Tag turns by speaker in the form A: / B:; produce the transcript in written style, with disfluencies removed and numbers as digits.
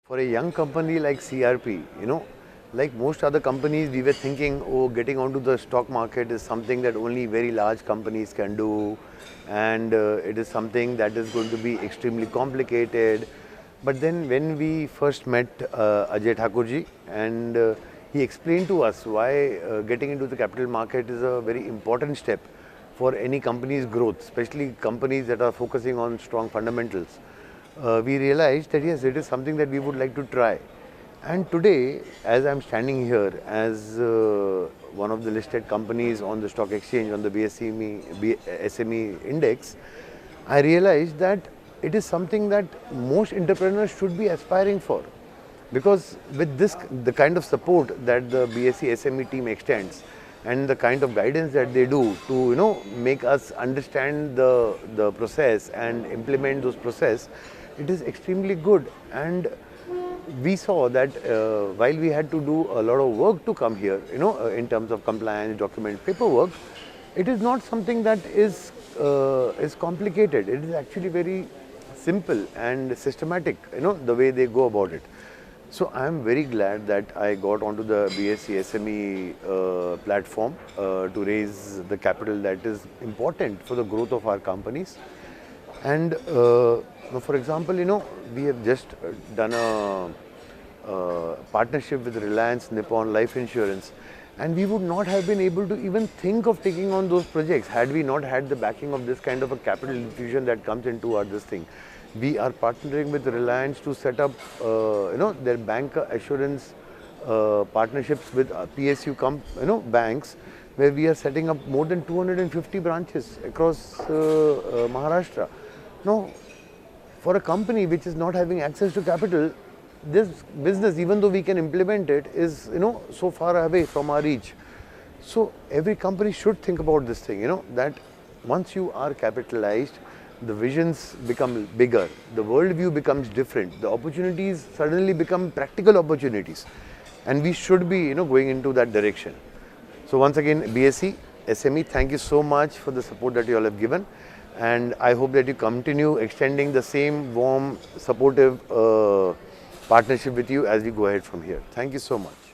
A: For a young company like CRP, like most other companies, we were thinking, oh, getting onto the stock market is something that only very large companies can do, and it is something that is going to be extremely complicated. But then when we first met Ajay Thakurji, and he explained to us why getting into the capital market is a very important step for any company's growth, especially companies that are focusing on strong fundamentals. We realized that yes, it is something that we would like to try. And today, as I'm standing here as one of the listed companies on the stock exchange on the SME index, I realized that it is something that most entrepreneurs should be aspiring for. Because with this, the kind of support that the BSE SME team extends and the kind of guidance that they do to make us understand the process and implement those process, it is extremely good. And we saw that while we had to do a lot of work to come here, in terms of compliance, document, paperwork, it is not something that is complicated. It is actually very simple and systematic, the way they go about it. So I am very glad that I got onto the BSE SME platform to raise the capital that is important for the growth of our companies. And for example, we have just done a partnership with Reliance Nippon Life Insurance, and we would not have been able to even think of taking on those projects had we not had the backing of this kind of a capital infusion that comes into this thing. We are partnering with Reliance to set up, their bank assurance partnerships with PSU banks, where we are setting up more than 250 branches across Maharashtra. Now, for a company which is not having access to capital, this business, even though we can implement it, is so far away from our reach. So every company should think about this thing, that once you are capitalized, the visions become bigger, the worldview becomes different, the opportunities suddenly become practical opportunities, and we should be going into that direction. So once again, BSE SME, thank you so much for the support that you all have given, and I hope that you continue extending the same warm, supportive partnership with you as we go ahead from here. Thank you so much.